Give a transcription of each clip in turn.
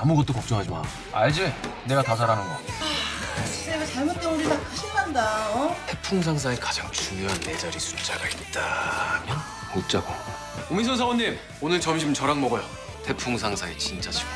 아무것도 걱정하지 마. 알지? 내가 다 잘하는 거. 내가 잘못되면 우리 다 큰일 난다. 어? 태풍 상사에 가장 중요한 네 자리 숫자가 있다면 웃자고. 오민선 사원님, 오늘 점심 저랑 먹어요. 태풍 상사의 진짜 친구.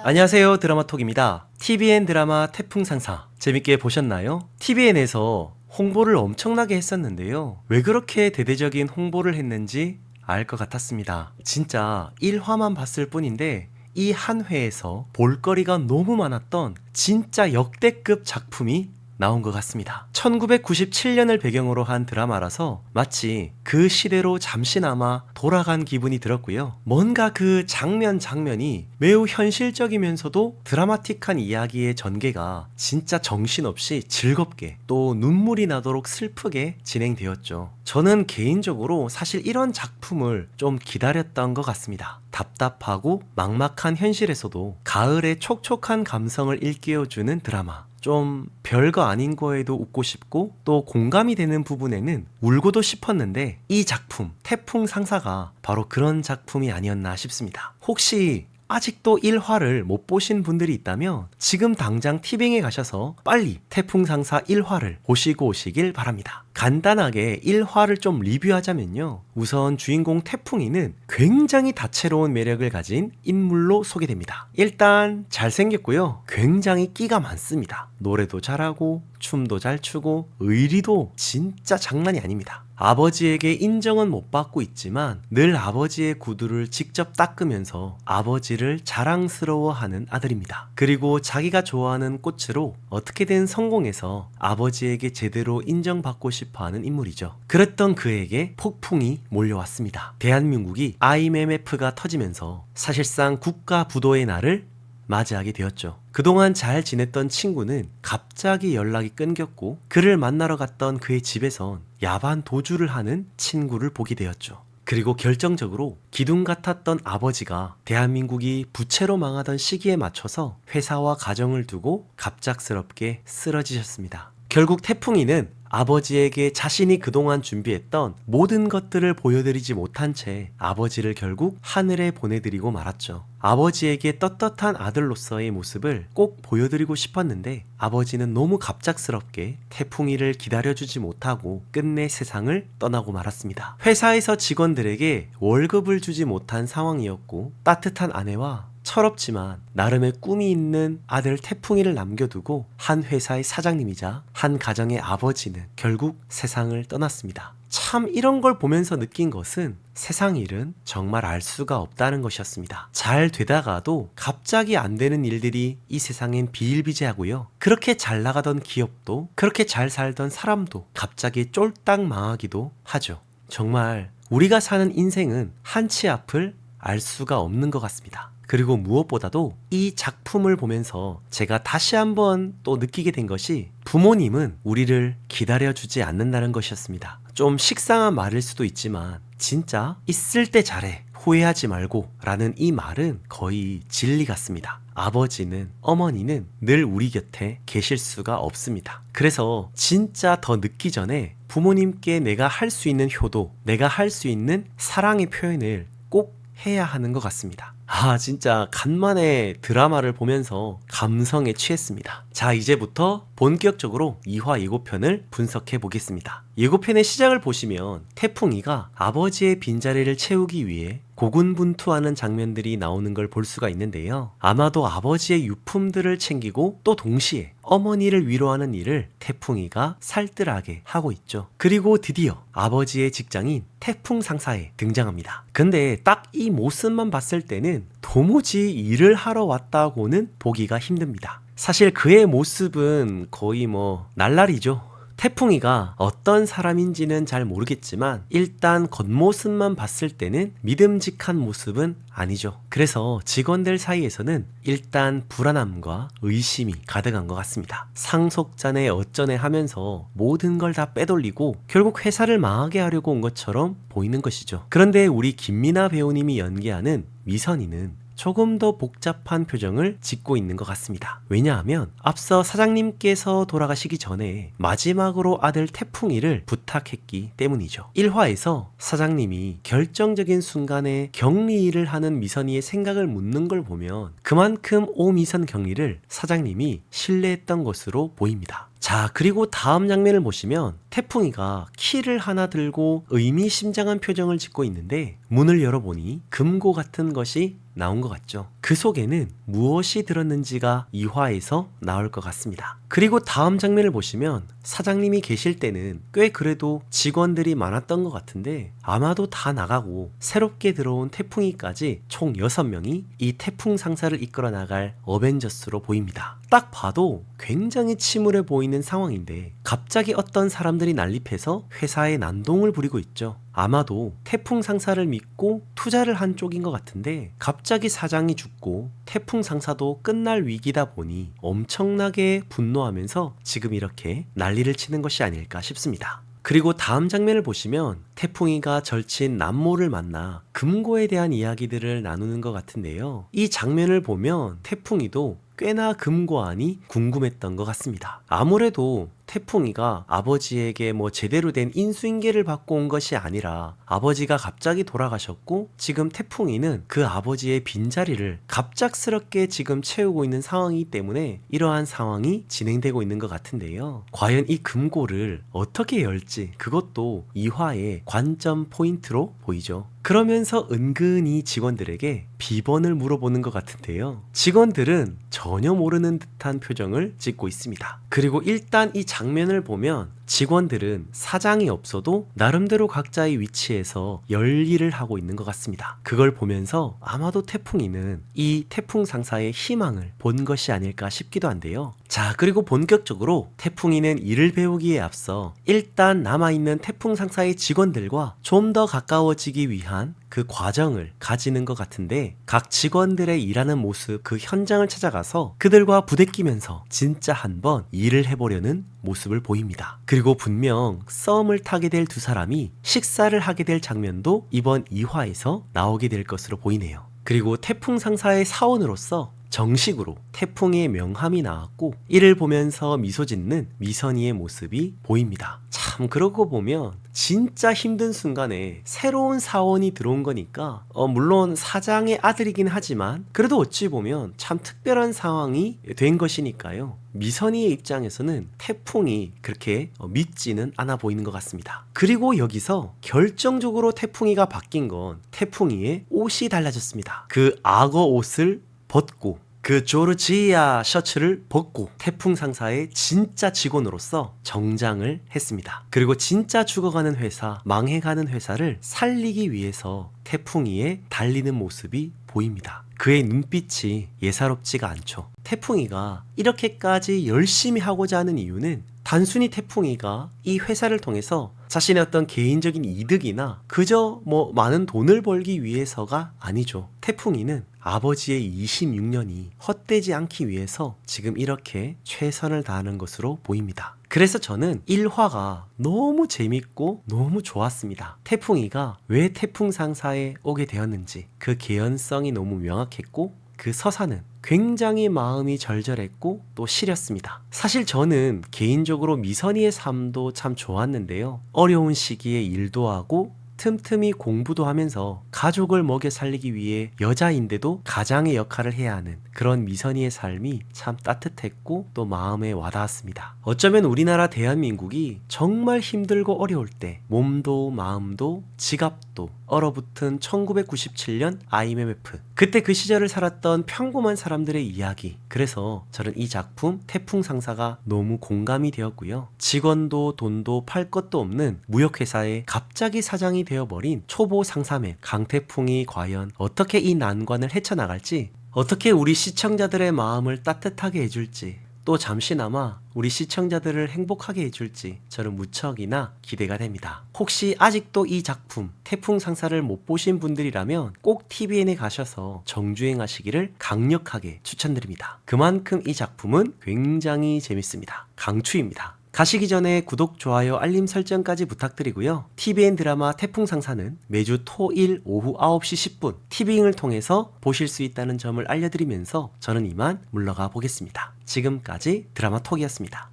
안녕하세요, 드라마톡입니다. TVN 드라마 태풍상사 재밌게 보셨나요? TVN에서 홍보를 엄청나게 했었는데요. 왜 그렇게 대대적인 홍보를 했는지 알 것 같았습니다. 진짜 1화만 봤을 뿐인데 이 한 회에서 볼거리가 너무 많았던 진짜 역대급 작품이 나온 것 같습니다. 1997년을 배경으로 한 드라마라서 마치 그 시대로 잠시나마 돌아간 기분이 들었고요. 뭔가 그 장면이 매우 현실적이면서도 드라마틱한 이야기의 전개가 진짜 정신없이 즐겁게 또 눈물이 나도록 슬프게 진행되었죠. 저는 개인적으로 사실 이런 작품을 좀 기다렸던 것 같습니다. 답답하고 막막한 현실에서도 가을의 촉촉한 감성을 일깨워주는 드라마. 좀 별거 아닌 거에도 웃고 싶고 또 공감이 되는 부분에는 울고도 싶었는데 이 작품 태풍 상사가 바로 그런 작품이 아니었나 싶습니다. 혹시 아직도 1화를 못 보신 분들이 있다면 지금 당장 티빙에 가셔서 빨리 태풍 상사 1화를 보시고 오시길 바랍니다. 간단하게 1화를 좀 리뷰하자면요. 우선 주인공 태풍이는 굉장히 다채로운 매력을 가진 인물로 소개됩니다. 일단 잘생겼고요. 굉장히 끼가 많습니다. 노래도 잘하고 춤도 잘 추고 의리도 진짜 장난이 아닙니다. 아버지에게 인정은 못 받고 있지만 늘 아버지의 구두를 직접 닦으면서 아버지를 자랑스러워하는 아들입니다. 그리고 자기가 좋아하는 꽃으로 어떻게든 성공해서 아버지에게 제대로 인정받고 싶어하는 인물이죠. 그랬던 그에게 폭풍이 몰려왔습니다. 대한민국이 IMF가 터지면서 사실상 국가 부도의 날을 맞이하게 되었죠. 그동안 잘 지냈던 친구는 갑자기 연락이 끊겼고 그를 만나러 갔던 그의 집에선 야반 도주를 하는 친구를 보게 되었죠. 그리고 결정적으로 기둥 같았던 아버지가 대한민국이 부채로 망하던 시기에 맞춰서 회사와 가정을 두고 갑작스럽게 쓰러지셨습니다. 결국 태풍이는 아버지에게 자신이 그동안 준비했던 모든 것들을 보여드리지 못한 채 아버지를 결국 하늘에 보내드리고 말았죠. 아버지에게 떳떳한 아들로서의 모습을 꼭 보여드리고 싶었는데 아버지는 너무 갑작스럽게 태풍이를 기다려주지 못하고 끝내 세상을 떠나고 말았습니다. 회사에서 직원들에게 월급을 주지 못한 상황이었고 따뜻한 아내와 철없지만 나름의 꿈이 있는 아들 태풍이를 남겨두고 한 회사의 사장님이자 한 가정의 아버지는 결국 세상을 떠났습니다. 참 이런 걸 보면서 느낀 것은 세상 일은 정말 알 수가 없다는 것이었습니다. 잘 되다가도 갑자기 안 되는 일들이 이 세상엔 비일비재하고요. 그렇게 잘 나가던 기업도 그렇게 잘 살던 사람도 갑자기 쫄딱 망하기도 하죠. 정말 우리가 사는 인생은 한치 앞을 알 수가 없는 것 같습니다. 그리고 무엇보다도 이 작품을 보면서 제가 다시 한번 또 느끼게 된 것이 부모님은 우리를 기다려주지 않는다는 것이었습니다. 좀 식상한 말일 수도 있지만 진짜 있을 때 잘해, 후회하지 말고 라는 이 말은 거의 진리 같습니다. 아버지는, 어머니는 늘 우리 곁에 계실 수가 없습니다. 그래서 진짜 더 늦기 전에 부모님께 내가 할 수 있는 효도, 내가 할 수 있는 사랑의 표현을 꼭 해야 하는 것 같습니다. 진짜 간만에 드라마를 보면서 감성에 취했습니다. 자, 이제부터 본격적으로 2화 예고편을 분석해 보겠습니다. 예고편의 시작을 보시면 태풍이가 아버지의 빈자리를 채우기 위해 고군분투하는 장면들이 나오는 걸 볼 수가 있는데요. 아마도 아버지의 유품들을 챙기고 또 동시에 어머니를 위로하는 일을 태풍이가 살뜰하게 하고 있죠. 그리고 드디어 아버지의 직장인 태풍 상사에 등장합니다. 근데 딱 이 모습만 봤을 때는 도무지 일을 하러 왔다고는 보기가 힘듭니다. 사실 그의 모습은 거의 날라리죠. 태풍이가 어떤 사람인지는 잘 모르겠지만 일단 겉모습만 봤을 때는 믿음직한 모습은 아니죠. 그래서 직원들 사이에서는 일단 불안함과 의심이 가득한 것 같습니다. 상속자네 어쩌네 하면서 모든 걸 다 빼돌리고 결국 회사를 망하게 하려고 온 것처럼 보이는 것이죠. 그런데 우리 김미나 배우님이 연기하는 미선이는 조금 더 복잡한 표정을 짓고 있는 것 같습니다. 왜냐하면 앞서 사장님께서 돌아가시기 전에 마지막으로 아들 태풍이를 부탁했기 때문이죠. 1화에서 사장님이 결정적인 순간에 경리를 하는 미선이의 생각을 묻는 걸 보면 그만큼 오미선 경리를 사장님이 신뢰했던 것으로 보입니다. 자, 그리고 다음 장면을 보시면 태풍이가 키를 하나 들고 의미심장한 표정을 짓고 있는데 문을 열어보니 금고 같은 것이 나온 것 같죠. 그 속에는 무엇이 들었는지가 2화에서 나올 것 같습니다. 그리고 다음 장면을 보시면 사장님이 계실 때는 꽤 그래도 직원들이 많았던 것 같은데 아마도 다 나가고 새롭게 들어온 태풍이까지 총 6명이 이 태풍 상사를 이끌어 나갈 어벤져스로 보입니다. 딱 봐도 굉장히 침울해 보이는 상황인데 갑자기 어떤 사람들이 난립해서 회사에 난동을 부리고 있죠. 아마도 태풍 상사를 믿고 투자를 한 쪽인 것 같은데 갑자기 사장이 죽고 태풍 상사도 끝날 위기다 보니 엄청나게 분노하면서 지금 이렇게 난리를 치는 것이 아닐까 싶습니다. 그리고 다음 장면을 보시면 태풍이가 절친 남모를 만나 금고에 대한 이야기들을 나누는 것 같은데요. 이 장면을 보면 태풍이도 꽤나 금고안이 궁금했던 것 같습니다. 아무래도 태풍이가 아버지에게 제대로 된 인수인계를 받고 온 것이 아니라 아버지가 갑자기 돌아가셨고 지금 태풍이는 그 아버지의 빈자리를 갑작스럽게 지금 채우고 있는 상황이기 때문에 이러한 상황이 진행되고 있는 것 같은데요. 과연 이 금고를 어떻게 열지 그것도 2화의 관점 포인트로 보이죠. 그러면서 은근히 직원들에게 비번을 물어보는 것 같은데요. 직원들은 전혀 모르는 듯한 표정을 짓고 있습니다. 그리고 일단 이 장면을 보면 직원들은 사장이 없어도 나름대로 각자의 위치에서 열일을 하고 있는 것 같습니다. 그걸 보면서 아마도 태풍이는 이 태풍 상사의 희망을 본 것이 아닐까 싶기도 한데요. 자, 그리고 본격적으로 태풍이는 일을 배우기에 앞서 일단 남아있는 태풍 상사의 직원들과 좀 더 가까워지기 위한 그 과정을 가지는 것 같은데 각 직원들의 일하는 모습 그 현장을 찾아가서 그들과 부대끼면서 진짜 한번 일을 해보려는 모습을 보입니다. 그리고 분명 썸을 타게 될 두 사람이 식사를 하게 될 장면도 이번 2화에서 나오게 될 것으로 보이네요. 그리고 태풍 상사의 사원으로서 정식으로 태풍의 명함이 나왔고 이를 보면서 미소 짓는 미선이의 모습이 보입니다. 참 그러고 보면 진짜 힘든 순간에 새로운 사원이 들어온 거니까 물론 사장의 아들이긴 하지만 그래도 어찌 보면 참 특별한 상황이 된 것이니까요. 미선이의 입장에서는 태풍이 그렇게 믿지는 않아 보이는 것 같습니다. 그리고 여기서 결정적으로 태풍이가 바뀐 건 태풍이의 옷이 달라졌습니다. 그 악어 옷을 벗고 그 조르지아 셔츠를 벗고 태풍 상사의 진짜 직원으로서 정장을 했습니다. 그리고 진짜 죽어가는 회사, 망해가는 회사를 살리기 위해서 태풍이의 달리는 모습이 보입니다. 그의 눈빛이 예사롭지가 않죠. 태풍이가 이렇게까지 열심히 하고자 하는 이유는 단순히 태풍이가 이 회사를 통해서 자신의 어떤 개인적인 이득이나 그저 많은 돈을 벌기 위해서가 아니죠. 태풍이는 아버지의 26년이 헛되지 않기 위해서 지금 이렇게 최선을 다하는 것으로 보입니다. 그래서 저는 1화가 너무 재밌고 너무 좋았습니다. 태풍이가 왜 태풍 상사에 오게 되었는지 그 개연성이 너무 명확했고 그 서사는 굉장히 마음이 절절했고 또 시렸습니다. 사실 저는 개인적으로 미선이의 삶도 참 좋았는데요. 어려운 시기에 일도 하고 틈틈이 공부도 하면서 가족을 먹여 살리기 위해 여자인데도 가장의 역할을 해야 하는 그런 미선이의 삶이 참 따뜻했고 또 마음에 와닿았습니다. 어쩌면 우리나라 대한민국이 정말 힘들고 어려울 때 몸도 마음도 지갑도 얼어붙은 1997년 IMF 그때 그 시절을 살았던 평범한 사람들의 이야기 그래서 저는 이 작품 태풍 상사가 너무 공감이 되었고요. 직원도 돈도 팔 것도 없는 무역회사에 갑자기 사장이 되어버린 초보 상사맨 강태풍이 과연 어떻게 이 난관을 헤쳐나갈지 어떻게 우리 시청자들의 마음을 따뜻하게 해줄지 또 잠시나마 우리 시청자들을 행복하게 해줄지 저는 무척이나 기대가 됩니다. 혹시 아직도 이 작품 태풍 상사를 못 보신 분들이라면 꼭 TVN에 가셔서 정주행하시기를 강력하게 추천드립니다. 그만큼 이 작품은 굉장히 재밌습니다. 강추입니다. 가시기 전에 구독, 좋아요, 알림 설정까지 부탁드리고요. TVN 드라마 태풍상사는 매주 토, 일 오후 9시 10분 티빙을 통해서 보실 수 있다는 점을 알려드리면서 저는 이만 물러가 보겠습니다. 지금까지 드라마톡이었습니다.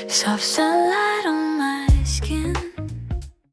Soft sunlight on